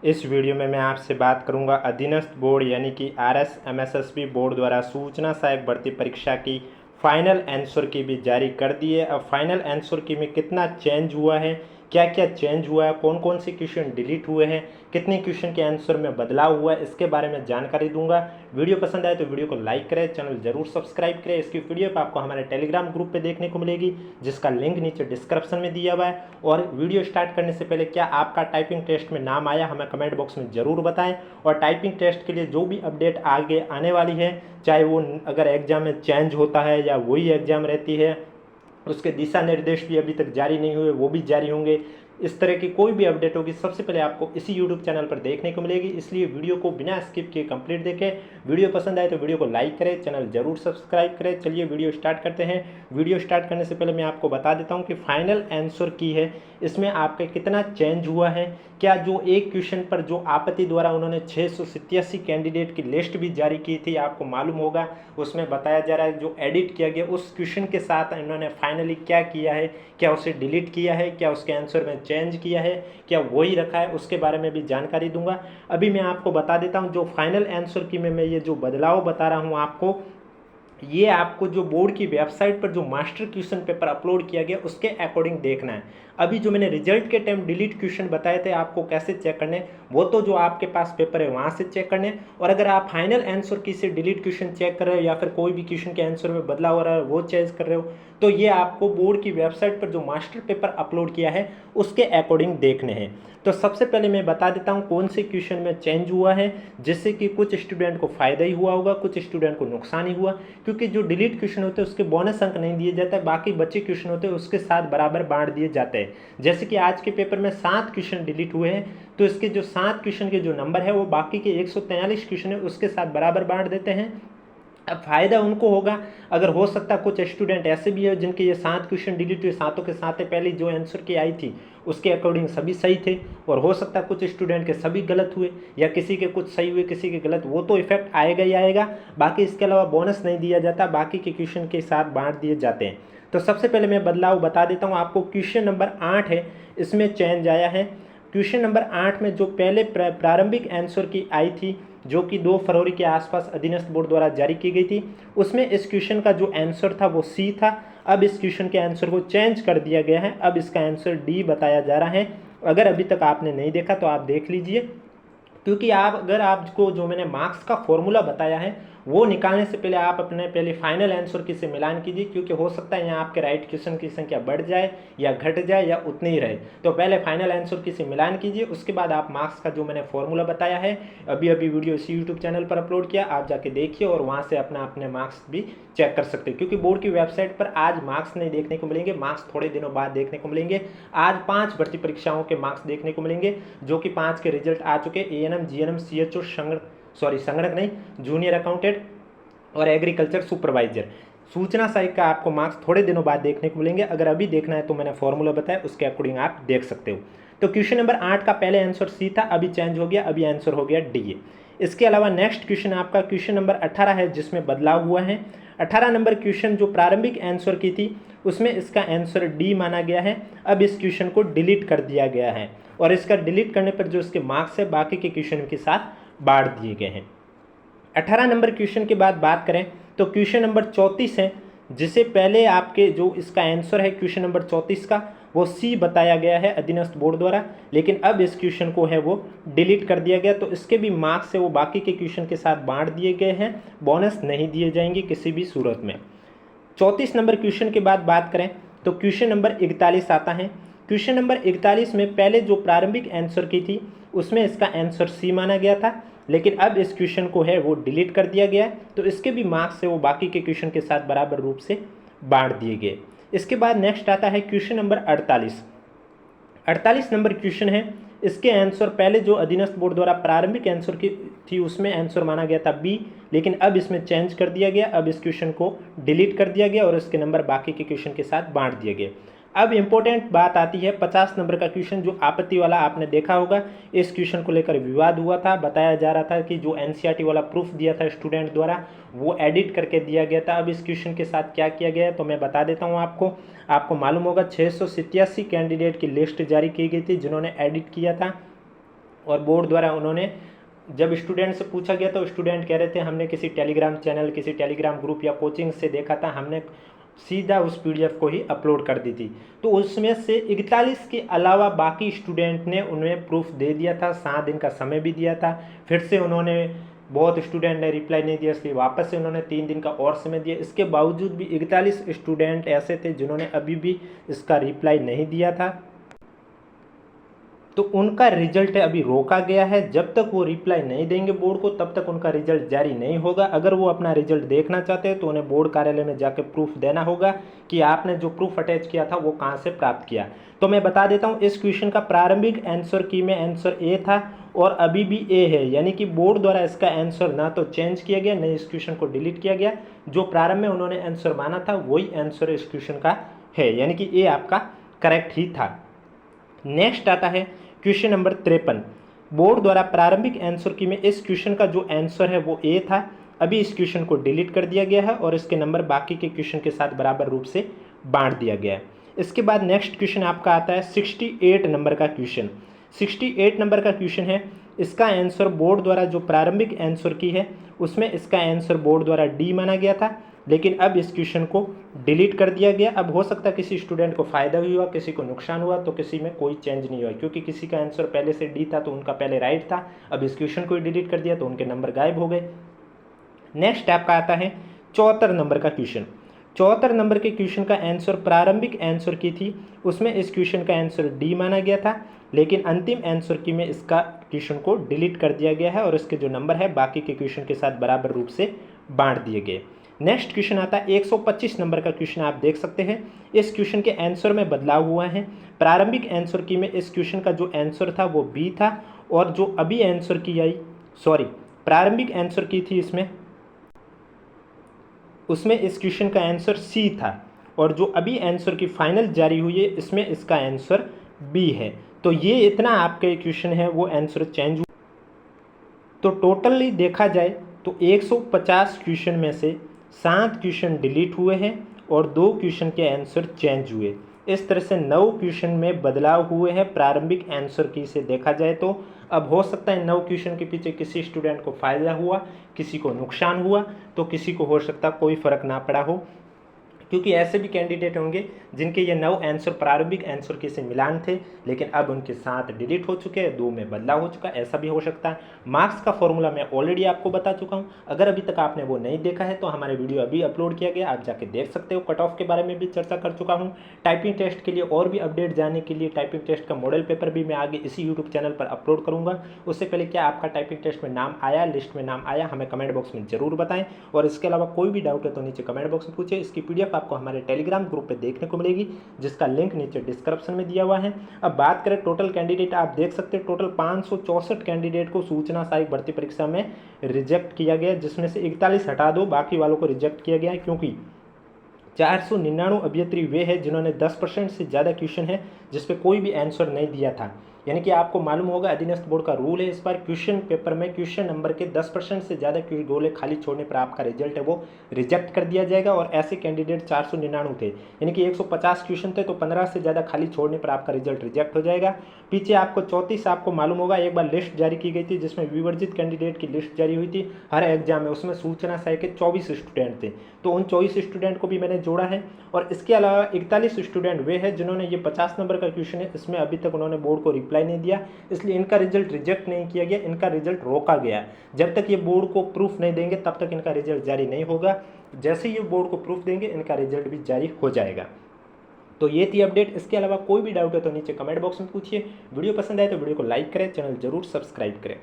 इस वीडियो में मैं आपसे बात करूंगा अधीनस्थ बोर्ड यानी कि आरएस एमएसएसबी बोर्ड द्वारा सूचना सहायक भर्ती परीक्षा की फाइनल आंसर की भी जारी कर दी है। अब फाइनल आंसर की में कितना चेंज हुआ है, क्या क्या चेंज हुआ है, कौन कौन से क्वेश्चन डिलीट हुए हैं, कितने क्वेश्चन के आंसर में बदलाव हुआ है, इसके बारे में जानकारी दूंगा। वीडियो पसंद आए तो वीडियो को लाइक करें, चैनल जरूर सब्सक्राइब करें। इसकी पीडीएफ आपको हमारे टेलीग्राम ग्रुप पे देखने को मिलेगी, जिसका लिंक नीचे डिस्क्रिप्शन में दिया हुआ है। और वीडियो स्टार्ट करने से पहले क्या आपका टाइपिंग टेस्ट में नाम आया, हमें कमेंट बॉक्स में ज़रूर बताएं। और टाइपिंग टेस्ट के लिए जो भी अपडेट आगे आने वाली है, चाहे वो अगर एग्जाम में चेंज होता है या वही एग्जाम रहती है, उसके दिशा निर्देश भी अभी तक जारी नहीं हुए, वो भी जारी होंगे। इस तरह की कोई भी अपडेट होगी सबसे पहले आपको इसी यूट्यूब चैनल पर देखने को मिलेगी, इसलिए वीडियो को बिना स्किप किए कंप्लीट देखें। वीडियो पसंद आए तो वीडियो को लाइक करें, चैनल जरूर सब्सक्राइब करें। चलिए वीडियो स्टार्ट करते हैं। वीडियो स्टार्ट करने से पहले मैं आपको बता देता हूं कि फाइनल आंसर की है इसमें आपका कितना चेंज हुआ है। क्या जो एक क्वेश्चन पर जो आपत्ति द्वारा उन्होंने 687 कैंडिडेट की लिस्ट भी जारी की थी, आपको मालूम होगा, उसमें बताया जा रहा है जो एडिट किया गया उस क्वेश्चन के साथ इन्होंने फाइनली क्या किया है, क्या उसे डिलीट किया है, क्या उसके आंसर में चेंज किया है, क्या वही रखा है, उसके बारे में भी जानकारी दूंगा। अभी मैं आपको बता देता हूं जो फाइनल आंसर की में मैं ये जो बदलाव बता रहा हूं आपको, ये आपको जो बोर्ड की वेबसाइट पर जो मास्टर क्वेश्चन पेपर अपलोड किया गया उसके अकॉर्डिंग देखना है। अभी जो मैंने रिजल्ट के टाइम डिलीट क्वेश्चन बताए थे आपको कैसे चेक करने, वो तो जो आपके पास पेपर है वहाँ से चेक करने। और अगर आप फाइनल आंसर की से डिलीट क्वेश्चन चेक कर रहे हो या फिर कोई भी क्वेश्चन के आंसर में बदलाव हो रहा है वो चेक कर रहे हो, तो ये आपको बोर्ड की वेबसाइट पर जो मास्टर पेपर अपलोड किया है उसके अकॉर्डिंग देखने हैं। तो सबसे पहले मैं बता देता हूँ कौन से क्वेश्चन में चेंज हुआ है, जिससे कि कुछ स्टूडेंट को फायदा ही हुआ होगा, कुछ स्टूडेंट को नुकसान ही हुआ। क्योंकि जो डिलीट क्वेश्चन होते हैं उसके बोनस अंक नहीं दिए जाते, बाकी बचे क्वेश्चन होते हैं उसके साथ बराबर बांट दिए जाते हैं। जैसे कि आज के पेपर में 7 क्वेश्चन डिलीट हुए हैं, तो इसके जो 7 क्वेश्चन के जो नंबर है वो बाकी के 143 क्वेश्चन है उसके साथ बराबर बांट देते हैं। अब फायदा उनको होगा, अगर हो सकता कुछ स्टूडेंट ऐसे भी है जिनके ये 7 क्वेश्चन डिलीट हुए, सातों के साथ पहले जो आंसर की आई थी उसके अकॉर्डिंग सभी सही थे, और हो सकता कुछ स्टूडेंट के सभी गलत हुए या किसी के कुछ सही हुए किसी के गलत, वो तो इफेक्ट आएगा ही आएगा। बाकी इसके अलावा बोनस नहीं दिया जाता, बाकी के क्वेश्चन के साथ बांट दिए जाते हैं। तो सबसे पहले मैं बदलाव बता देता हूँ आपको। क्वेश्चन नंबर 8 है, इसमें चेंज आया है। क्वेश्चन नंबर 8 में जो पहले प्रारंभिक आंसर की आई थी, जो कि 2 फरवरी के आसपास अधीनस्थ बोर्ड द्वारा जारी की गई थी, उसमें इस क्वेश्चन का जो आंसर था वो सी था। अब इस क्वेश्चन के आंसर को चेंज कर दिया गया है, अब इसका आंसर डी बताया जा रहा है। अगर अभी तक आपने नहीं देखा तो आप देख लीजिए, क्योंकि आप अगर आपको जो मैंने मार्क्स का फॉर्मूला बताया है वो निकालने से पहले आप अपने पहले फाइनल आंसर की से मिलान कीजिए, क्योंकि हो सकता है यहाँ आपके राइट क्वेश्चन की संख्या बढ़ जाए या घट जाए या उतनी ही रहे। तो पहले फाइनल आंसर की से मिलान कीजिए, उसके बाद आप मार्क्स का जो मैंने फॉर्मूला बताया है, अभी अभी वीडियो इसी यूट्यूब चैनल पर अपलोड किया, आप जाके देखिए और वहाँ से अपने मार्क्स भी चेक कर सकते हैं। क्योंकि बोर्ड की वेबसाइट पर आज मार्क्स नहीं देखने को मिलेंगे, मार्क्स थोड़े दिनों बाद देखने को मिलेंगे। आज 5 भर्ती परीक्षाओं के मार्क्स देखने को मिलेंगे, जो कि 5 के रिजल्ट आ चुके, एएनएम, जीएनएम, सीएचओ, संगणक नहीं, जूनियर अकाउंटेंट और एग्रीकल्चर सुपरवाइजर। सूचना सहायक का आपको मार्क्स थोड़े दिनों बाद देखने को मिलेंगे। अगर अभी देखना है तो मैंने फॉर्मूला बताया, उसके अकॉर्डिंग आप देख सकते हो। तो क्वेश्चन नंबर 8 का पहले आंसर सी था, अभी चेंज हो गया, अभी आंसर हो गया डी। इसके अलावा नेक्स्ट क्वेश्चन आपका क्वेश्चन नंबर 18 है, जिसमें बदलाव हुआ है। 18 नंबर क्वेश्चन जो प्रारंभिक आंसर की थी उसमें इसका आंसर डी माना गया है। अब इस क्वेश्चन को डिलीट कर दिया गया है, और इसका डिलीट करने पर जो इसके मार्क्स है बाकी के क्वेश्चन के साथ बांट दिए गए हैं। 18 नंबर क्वेश्चन के बाद बात करें तो क्वेश्चन नंबर 34 है, जिसे पहले आपके जो इसका आंसर है क्वेश्चन नंबर 34 का वो सी बताया गया है अधीनस्थ बोर्ड द्वारा, लेकिन अब इस क्वेश्चन को है वो डिलीट कर दिया गया। तो इसके भी मार्क्स है वो बाकी के क्वेश्चन के साथ बांट दिए गए हैं, बोनस नहीं दिए जाएंगे किसी भी सूरत में। 34 नंबर क्वेश्चन के बाद बात करें तो क्वेश्चन नंबर 41 आता है। क्वेश्चन नंबर 41 में पहले जो प्रारंभिक आंसर की थी उसमें इसका आंसर सी माना गया था, लेकिन अब इस क्वेश्चन को है वो डिलीट कर दिया गया है। तो इसके भी मार्क्स है वो बाकी के क्वेश्चन के साथ बराबर रूप से बांट दिए गए। इसके बाद नेक्स्ट आता है क्वेश्चन नंबर 48। 48 नंबर क्वेश्चन है, इसके आंसर पहले जो अधीनस्थ बोर्ड द्वारा प्रारंभिक आंसर की थी उसमें आंसर माना गया था बी, लेकिन अब इसमें चेंज कर दिया गया, अब इस क्वेश्चन को डिलीट कर दिया गया और इसके नंबर बाकी के क्वेश्चन के साथ बांट दिए गए। अब इंपॉर्टेंट बात आती है 50 नंबर का क्वेश्चन, जो आपत्ति वाला आपने देखा होगा। इस क्वेश्चन को लेकर विवाद हुआ था, बताया जा रहा था कि जो एनसीईआरटी वाला प्रूफ दिया था स्टूडेंट द्वारा वो एडिट करके दिया गया था। अब इस क्वेश्चन के साथ क्या किया गया है तो मैं बता देता हूँ आपको मालूम होगा 687 कैंडिडेट की लिस्ट जारी की गई थी जिन्होंने एडिट किया था। और बोर्ड द्वारा उन्होंने जब स्टूडेंट से पूछा गया तो स्टूडेंट कह रहे थे हमने किसी टेलीग्राम चैनल, किसी टेलीग्राम ग्रुप या कोचिंग से देखा था, हमने सीधा उस पीडीएफ को ही अपलोड कर दी थी। तो उसमें से 41 के अलावा बाकी स्टूडेंट ने उन्हें प्रूफ दे दिया था, 7 दिन का समय भी दिया था। फिर से उन्होंने, बहुत स्टूडेंट ने रिप्लाई नहीं दिया, इसलिए वापस से उन्होंने 3 दिन का और समय दिया। इसके बावजूद भी 41 स्टूडेंट ऐसे थे जिन्होंने अभी भी इसका रिप्लाई नहीं दिया था। तो उनका रिजल्ट अभी रोका गया है। जब तक वो रिप्लाई नहीं देंगे बोर्ड को, तब तक उनका रिजल्ट जारी नहीं होगा। अगर वो अपना रिजल्ट देखना चाहते हैं तो उन्हें बोर्ड कार्यालय में जाकर प्रूफ देना होगा कि आपने जो प्रूफ अटैच किया था वो कहाँ से प्राप्त किया। तो मैं बता देता हूँ, इस क्वेश्चन का प्रारंभिक आंसर की में आंसर ए था और अभी भी ए है, यानी कि बोर्ड द्वारा इसका आंसर ना तो चेंज किया गया, न इस क्वेश्चन को डिलीट किया गया। जो प्रारंभ में उन्होंने आंसर माना था वही आंसर इस क्वेश्चन का है, यानी कि ए आपका करेक्ट ही था। नेक्स्ट आता है क्वेश्चन नंबर 53। बोर्ड द्वारा प्रारंभिक आंसर की में इस क्वेश्चन का जो आंसर है वो ए था। अभी इस क्वेश्चन को डिलीट कर दिया गया है और इसके नंबर बाकी के क्वेश्चन के साथ बराबर रूप से बांट दिया गया है। इसके बाद नेक्स्ट क्वेश्चन आपका आता है 68 नंबर का क्वेश्चन। 68 नंबर का क्वेश्चन है, इसका आंसर बोर्ड द्वारा जो प्रारंभिक आंसर की है उसमें इसका आंसर बोर्ड द्वारा डी माना गया था, लेकिन अब इस क्वेश्चन को डिलीट कर दिया गया। अब हो सकता है किसी स्टूडेंट को फ़ायदा भी हुआ, किसी को नुकसान हुआ, तो किसी में कोई चेंज नहीं हुआ, क्योंकि किसी का आंसर पहले से डी था तो उनका पहले राइट था। अब इस क्वेश्चन को डिलीट कर दिया तो उनके नंबर गायब हो गए। नेक्स्ट आपका आता है 74 नंबर का क्वेश्चन। 74 नंबर के क्वेश्चन का आंसर प्रारंभिक आंसर की थी, उसमें इस क्वेश्चन का आंसर डी माना गया था, लेकिन अंतिम आंसर की में इसका क्वेश्चन को डिलीट कर दिया गया है और इसके जो नंबर है बाकी के क्वेश्चन के साथ बराबर रूप से बांट दिए गए। नेक्स्ट क्वेश्चन आता है 125 नंबर का क्वेश्चन। आप देख सकते हैं इस क्वेश्चन के आंसर में बदलाव हुआ है। प्रारंभिक आंसर की में इस क्वेश्चन का जो आंसर था वो बी था और जो अभी आंसर की आई, प्रारंभिक आंसर की थी उसमें इस क्वेश्चन का आंसर सी था और जो अभी आंसर की फाइनल जारी हुई है इसमें इसका आंसर बी है। तो ये इतना आपके क्वेश्चन है वो आंसर चेंज हुआ। तो टोटली देखा जाए तो 150 क्वेश्चन में से 7 क्वेश्चन डिलीट हुए हैं और 2 क्वेश्चन के आंसर चेंज हुए। इस तरह से 9 क्वेश्चन में बदलाव हुए हैं प्रारंभिक आंसर की से देखा जाए तो। अब हो सकता है 9 क्वेश्चन के पीछे किसी स्टूडेंट को फ़ायदा हुआ, किसी को नुकसान हुआ, तो किसी को हो सकता कोई फ़र्क ना पड़ा हो, क्योंकि ऐसे भी कैंडिडेट होंगे जिनके ये 9 आंसर प्रारंभिक आंसर के से मिलान थे, लेकिन अब उनके 7 डिलीट हो चुके हैं, 2 में बदलाव हो चुका है, ऐसा भी हो सकता है। मार्क्स का फॉर्मूला मैं ऑलरेडी आपको बता चुका हूं। अगर अभी तक आपने वो नहीं देखा है तो हमारे वीडियो अभी अपलोड किया गया, आप जाके देख सकते हो। कट ऑफ के बारे में भी चर्चा कर चुका हूँ। टाइपिंग टेस्ट के लिए और भी अपडेट जानने के लिए टाइपिंग टेस्ट का मॉडल पेपर भी मैं आगे इसी यूट्यूब चैनल पर अपलोड करूँगा। उससे पहले क्या आपका टाइपिंग टेस्ट में नाम आया, लिस्ट में नाम आया, हमें कमेंट बॉक्स में जरूर बताएं। और इसके अलावा कोई भी डाउट है तो नीचे कमेंट बॉक्स में पूछे। इसकी PDF आपको हमारे टेलीग्राम ग्रुप पे देखने को मिलेगी, जिसका लिंक नीचे डिस्क्रिप्शन में दिया हुआ है। अब बात करें टोटल कैंडिडेट, आप देख सकते हैं टोटल 564 कैंडिडेट को सूचना सहायक भर्ती परीक्षा में रिजेक्ट किया गया, जिसमें से 41 हटा दो, बाकी वालों को रिजेक्ट किया गया है, क्योंकि 499 अभ्यर्थी वे हैं जिन्होंने 10% से ज़्यादा क्वेश्चन है जिस पे कोई भी आंसर नहीं दिया था। यानी कि आपको मालूम होगा अधीनस्थ बोर्ड का रूल है, इस बार क्वेश्चन पेपर में क्वेश्चन नंबर के 10% से ज़्यादा गोले खाली छोड़ने पर आपका रिजल्ट है वो रिजेक्ट कर दिया जाएगा। और ऐसे कैंडिडेट 499 थे, यानी कि 150 क्वेश्चन थे, तो 15 से ज़्यादा खाली छोड़ने पर आपका रिजल्ट रिजेक्ट हो जाएगा। पीछे आपको 34 आपको मालूम होगा एक बार लिस्ट जारी की गई थी जिसमें विवर्जित कैंडिडेट की लिस्ट जारी हुई थी हर एग्जाम में, उसमें सूचना सहायक के 24 स्टूडेंट थे, तो उन 24 स्टूडेंट को भी मैंने जोड़ा है। और इसके अलावा 41 स्टूडेंट वे हैं जिन्होंने ये 50 नंबर का क्वेश्चन है, इसमें अभी तक उन्होंने बोर्ड को रिप्लाई नहीं दिया, इसलिए इनका रिजल्ट रिजेक्ट नहीं किया गया, इनका रिजल्ट रोका गया। जब तक ये बोर्ड को प्रूफ नहीं देंगे तब तक इनका रिजल्ट जारी नहीं होगा। जैसे ही ये बोर्ड को प्रूफ देंगे इनका रिजल्ट भी जारी हो जाएगा। तो ये थी अपडेट। इसके अलावा कोई भी डाउट है तो नीचे कमेंट बॉक्स में पूछिए। वीडियो पसंद आए तो वीडियो को लाइक करें, चैनल जरूर सब्सक्राइब करें।